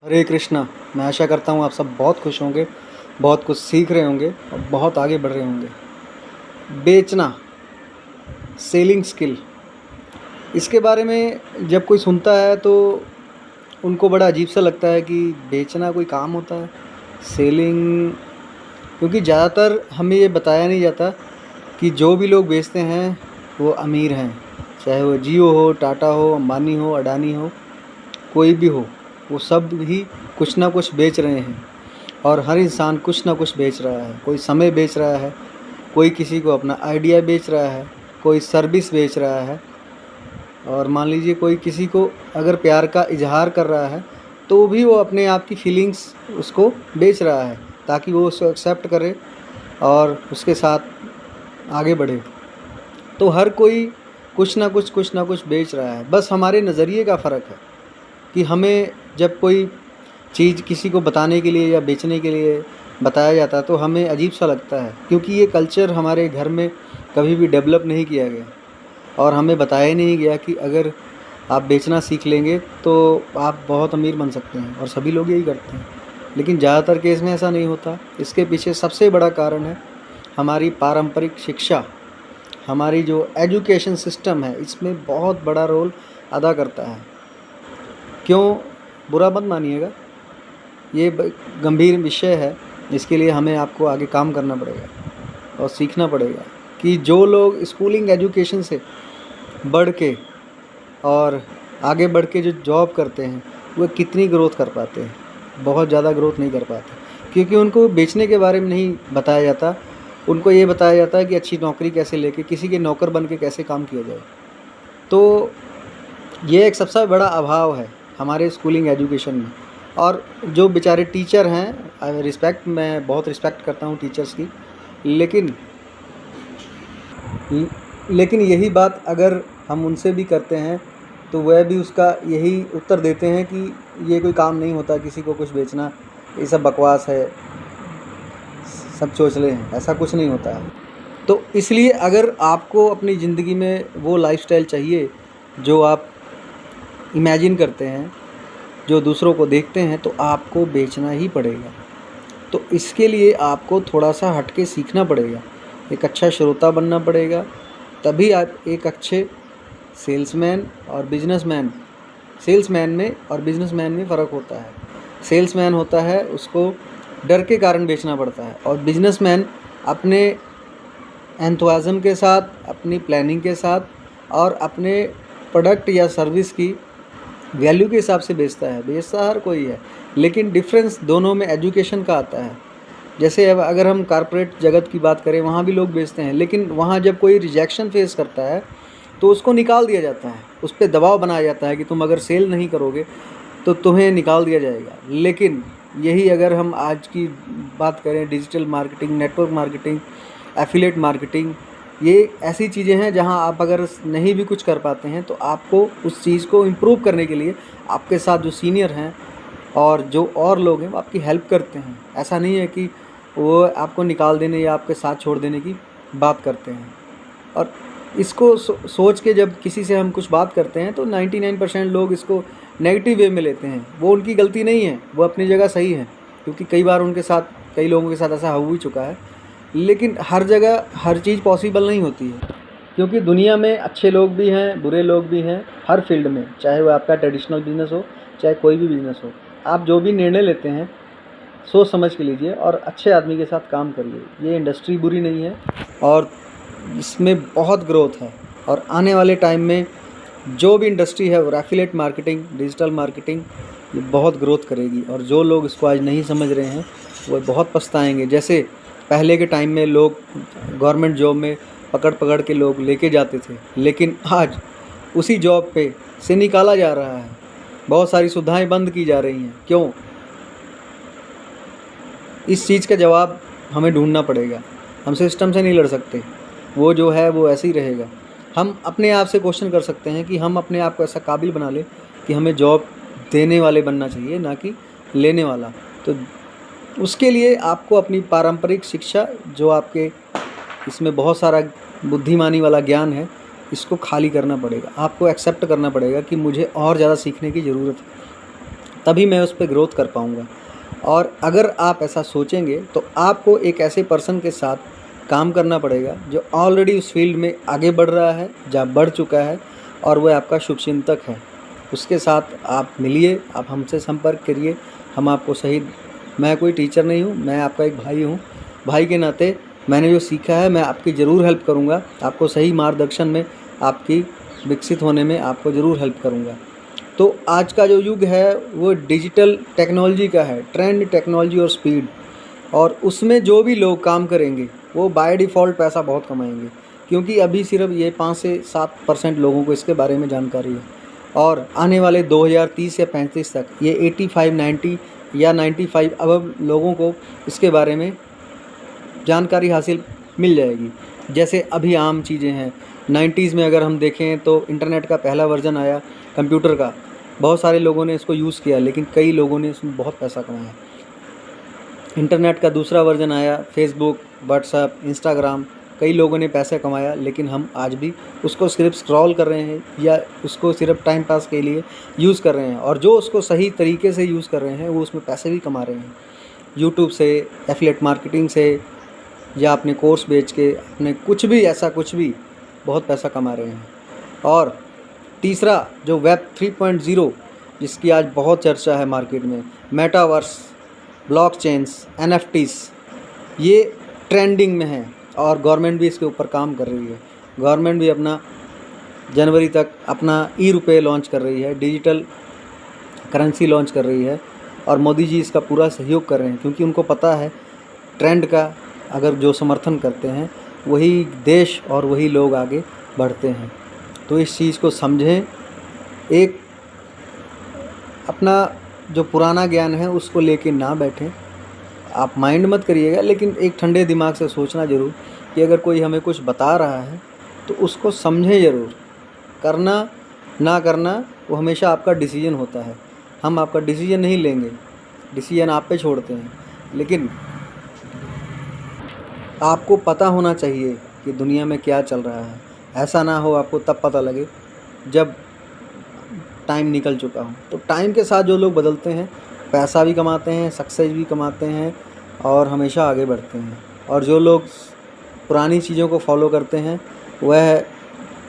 हरे कृष्णा। मैं आशा करता हूँ आप सब बहुत खुश होंगे, बहुत कुछ सीख रहे होंगे और बहुत आगे बढ़ रहे होंगे। बेचना, सेलिंग स्किल, इसके बारे में जब कोई सुनता है तो उनको बड़ा अजीब सा लगता है कि बेचना कोई काम होता है, सेलिंग। क्योंकि ज़्यादातर हमें ये बताया नहीं जाता कि जो भी लोग बेचते हैं वो अमीर हैं, चाहे वो जियो हो, टाटा हो, अंबानी हो, अडानी हो, कोई भी हो, वो सब भी कुछ ना कुछ बेच रहे हैं। और हर इंसान कुछ ना कुछ बेच रहा है। कोई समय बेच रहा है, कोई किसी को अपना आइडिया बेच रहा है, कोई सर्विस बेच रहा है। और मान लीजिए कोई किसी को अगर प्यार का इजहार कर रहा है तो भी वो अपने आप की फीलिंग्स उसको बेच रहा है ताकि वो उसको एक्सेप्ट करे और उसके साथ आगे बढ़े। तो हर कोई कुछ ना कुछ बेच रहा है। बस हमारे नज़रिए का फ़र्क है कि हमें जब कोई चीज़ किसी को बताने के लिए या बेचने के लिए बताया जाता है तो हमें अजीब सा लगता है, क्योंकि ये कल्चर हमारे घर में कभी भी डेवलप नहीं किया गया और हमें बताया नहीं गया कि अगर आप बेचना सीख लेंगे तो आप बहुत अमीर बन सकते हैं, और सभी लोग यही करते हैं। लेकिन ज़्यादातर केस में ऐसा नहीं होता। इसके पीछे सबसे बड़ा कारण है हमारी पारंपरिक शिक्षा। हमारी जो एजुकेशन सिस्टम है इसमें बहुत बड़ा रोल अदा करता है। क्यों, बुरा मत मानिएगा, ये गंभीर विषय है। इसके लिए हमें आपको आगे काम करना पड़ेगा और सीखना पड़ेगा कि जो लोग स्कूलिंग एजुकेशन से बढ़ के और आगे बढ़ के जो जॉब करते हैं वो कितनी ग्रोथ कर पाते हैं। बहुत ज़्यादा ग्रोथ नहीं कर पाते, क्योंकि उनको बेचने के बारे में नहीं बताया जाता। उनको ये बताया जाता है कि अच्छी नौकरी कैसे लेके किसी के नौकर बन के कैसे काम किया जाए। तो ये एक सबसे बड़ा अभाव है हमारे स्कूलिंग एजुकेशन में। और जो बेचारे टीचर हैं, मैं बहुत रिस्पेक्ट करता हूँ टीचर्स की, लेकिन लेकिन यही बात अगर हम उनसे भी करते हैं तो वह भी उसका यही उत्तर देते हैं कि ये कोई काम नहीं होता, किसी को कुछ बेचना ये सब बकवास है, सब चोचले हैं, ऐसा कुछ नहीं होता है। तो इसलिए अगर आपको अपनी ज़िंदगी में वो लाइफस्टाइल चाहिए जो आप इमेजिन करते हैं, जो दूसरों को देखते हैं, तो आपको बेचना ही पड़ेगा। तो इसके लिए आपको थोड़ा सा हट के सीखना पड़ेगा, एक अच्छा श्रोता बनना पड़ेगा, तभी आप एक अच्छे सेल्समैन और बिजनेसमैन। सेल्समैन में और बिजनेसमैन में फ़र्क होता है। सेल्समैन होता है उसको डर के कारण बेचना पड़ता है, और बिजनेसमैन अपने एंथुआज़म के साथ, अपनी प्लानिंग के साथ और अपने प्रोडक्ट या सर्विस की वैल्यू के हिसाब से बेचता है। बेचता हर कोई है, लेकिन डिफरेंस दोनों में एजुकेशन का आता है। जैसे अब अगर हम कॉर्पोरेट जगत की बात करें, वहाँ भी लोग बेचते हैं, लेकिन वहाँ जब कोई रिजेक्शन फेस करता है तो उसको निकाल दिया जाता है। उस पर दबाव बनाया जाता है कि तुम अगर सेल नहीं करोगे तो तुम्हें निकाल दिया जाएगा। लेकिन यही अगर हम आज की बात करें, digital marketing, network marketing, affiliate marketing, ये ऐसी चीज़ें हैं जहां आप अगर नहीं भी कुछ कर पाते हैं तो आपको उस चीज़ को इम्प्रूव करने के लिए आपके साथ जो सीनियर हैं और जो और लोग हैं वो आपकी हेल्प करते हैं। ऐसा नहीं है कि वो आपको निकाल देने या आपके साथ छोड़ देने की बात करते हैं। और इसको सोच के जब किसी से हम कुछ बात करते हैं तो 99% लोग इसको नेगेटिव वे में लेते हैं। वो उनकी गलती नहीं है, वो अपनी जगह सही है, क्योंकि कई बार उनके साथ, कई लोगों के साथ ऐसा हो ही चुका है। लेकिन हर जगह हर चीज़ पॉसिबल नहीं होती है, क्योंकि दुनिया में अच्छे लोग भी हैं, बुरे लोग भी हैं, हर फील्ड में। चाहे वो आपका ट्रेडिशनल बिजनेस हो, चाहे कोई भी बिजनेस हो, आप जो भी निर्णय लेते हैं सोच समझ के लीजिए और अच्छे आदमी के साथ काम करिए। ये इंडस्ट्री बुरी नहीं है और इसमें बहुत ग्रोथ है। और आने वाले टाइम में जो भी इंडस्ट्री है, वो एफिलिएट मार्केटिंग, डिजिटल मार्केटिंग, ये बहुत ग्रोथ करेगी। और जो लोग इसको आज नहीं समझ रहे हैं वो बहुत पछताएंगे। जैसे पहले के टाइम में लोग गवर्नमेंट जॉब में पकड़ पकड़ के लोग लेके जाते थे, लेकिन आज उसी जॉब पे से निकाला जा रहा है। बहुत सारी सुविधाएं बंद की जा रही हैं। क्यों? इस चीज़ का जवाब हमें ढूंढना पड़ेगा। हम सिस्टम से नहीं लड़ सकते, वो जो है वो ऐसे ही रहेगा। हम अपने आप से क्वेश्चन कर सकते हैं कि हम अपने आप को ऐसा काबिल बना लें कि हमें जॉब देने वाले बनना चाहिए, ना कि लेने वाला। तो उसके लिए आपको अपनी पारंपरिक शिक्षा, जो आपके इसमें बहुत सारा बुद्धिमानी वाला ज्ञान है, इसको खाली करना पड़ेगा। आपको एक्सेप्ट करना पड़ेगा कि मुझे और ज़्यादा सीखने की ज़रूरत है। तभी मैं उस पे ग्रोथ कर पाऊँगा। और अगर आप ऐसा सोचेंगे तो आपको एक ऐसे पर्सन के साथ काम करना पड़ेगा जो ऑलरेडी उस फील्ड में आगे बढ़ रहा है, जहाँ बढ़ चुका है, और वह आपका शुभचिंतक है। उसके साथ आप मिलिए, आप हमसे संपर्क करिए, हम आपको सही, मैं कोई टीचर नहीं हूँ, मैं आपका एक भाई हूँ। भाई के नाते मैंने जो सीखा है मैं आपकी ज़रूर हेल्प करूँगा, आपको सही मार्गदर्शन में, आपकी विकसित होने में आपको ज़रूर हेल्प करूँगा। तो आज का जो युग है वो डिजिटल टेक्नोलॉजी का है, ट्रेंड, टेक्नोलॉजी और स्पीड, और उसमें जो भी लोग काम करेंगे वो बाय डिफ़ॉल्ट पैसा बहुत कमाएंगे, क्योंकि अभी सिर्फ ये 5 से 7% लोगों को इसके बारे में जानकारी है, और आने वाले 2030 या 35 तक ये 85, 90 या 95 अरब लोगों को इसके बारे में जानकारी हासिल मिल जाएगी। जैसे अभी आम चीज़ें हैं, 90s में अगर हम देखें तो इंटरनेट का पहला वर्जन आया कंप्यूटर का, बहुत सारे लोगों ने इसको यूज़ किया, लेकिन कई लोगों ने इसमें बहुत पैसा कमाया। इंटरनेट का दूसरा वर्जन आया, फेसबुक, व्हाट्सएप, इंस्टाग्राम, कई लोगों ने पैसा कमाया, लेकिन हम आज भी उसको सिर्फ स्क्रॉल कर रहे हैं या उसको सिर्फ टाइम पास के लिए यूज़ कर रहे हैं, और जो उसको सही तरीके से यूज़ कर रहे हैं वो उसमें पैसे भी कमा रहे हैं, यूट्यूब से, एफिलिएट मार्केटिंग से, या अपने कोर्स बेच के, अपने कुछ भी ऐसा कुछ भी बहुत पैसा कमा रहे हैं। और तीसरा जो वेब 3.0 जिसकी आज बहुत चर्चा है मार्केट में, मेटावर्स, ब्लॉकचेन्स, NFTs, ये ट्रेंडिंग में है और गवर्नमेंट भी इसके ऊपर काम कर रही है। गवर्नमेंट भी अपना जनवरी तक अपना ₹रुपए लॉन्च कर रही है, डिजिटल करेंसी लॉन्च कर रही है, और मोदी जी इसका पूरा सहयोग कर रहे हैं, क्योंकि उनको पता है ट्रेंड का अगर जो समर्थन करते हैं वही देश और वही लोग आगे बढ़ते हैं। तो इस चीज़ को समझें, एक अपना जो पुराना ज्ञान है उसको लेके ना बैठें, आप माइंड मत करिएगा, लेकिन एक ठंडे दिमाग से सोचना ज़रूर कि अगर कोई हमें कुछ बता रहा है तो उसको समझें ज़रूर। करना ना करना वो हमेशा आपका डिसीजन होता है, हम आपका डिसीजन नहीं लेंगे, डिसीजन आप पे छोड़ते हैं, लेकिन आपको पता होना चाहिए कि दुनिया में क्या चल रहा है। ऐसा ना हो आपको तब पता लगे जब टाइम निकल चुका हो। तो टाइम के साथ जो लोग बदलते हैं, पैसा भी कमाते हैं, सक्सेस भी कमाते हैं और हमेशा आगे बढ़ते हैं। और जो लोग पुरानी चीज़ों को फॉलो करते हैं वह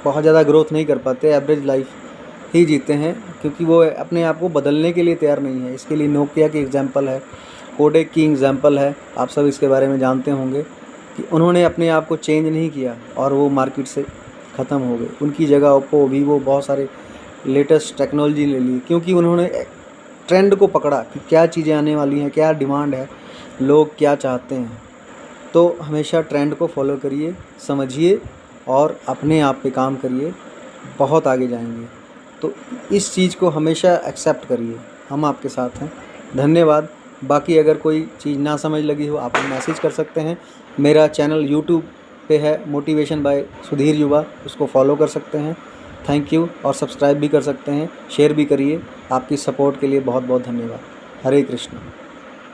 बहुत ज़्यादा ग्रोथ नहीं कर पाते, एवरेज लाइफ ही जीते हैं, क्योंकि वो अपने आप को बदलने के लिए तैयार नहीं है। इसके लिए नोकिया की एग्जांपल है, कोडेक की एग्जांपल है, आप सब इसके बारे में जानते होंगे कि उन्होंने अपने आप को चेंज नहीं किया और वो मार्केट से ख़त्म हो गए। उनकी जगह ओप्पो, वीवो, बहुत सारे लेटेस्ट टेक्नोलॉजी ले ली, क्योंकि उन्होंने ट्रेंड को पकड़ा कि क्या चीज़ें आने वाली हैं, क्या डिमांड है, लोग क्या चाहते हैं। तो हमेशा ट्रेंड को फॉलो करिए, समझिए और अपने आप पे काम करिए, बहुत आगे जाएंगे। तो इस चीज़ को हमेशा एक्सेप्ट करिए, हम आपके साथ हैं। धन्यवाद। बाकी अगर कोई चीज़ ना समझ लगी हो आप मैसेज कर सकते हैं। मेरा चैनल यूट्यूब पे है, मोटिवेशन बाय सुधीर युवा, उसको फॉलो कर सकते हैं। Thank you. और सब्सक्राइब भी कर सकते हैं, शेयर भी करिए। आपकी सपोर्ट के लिए बहुत बहुत धन्यवाद। हरे कृष्ण।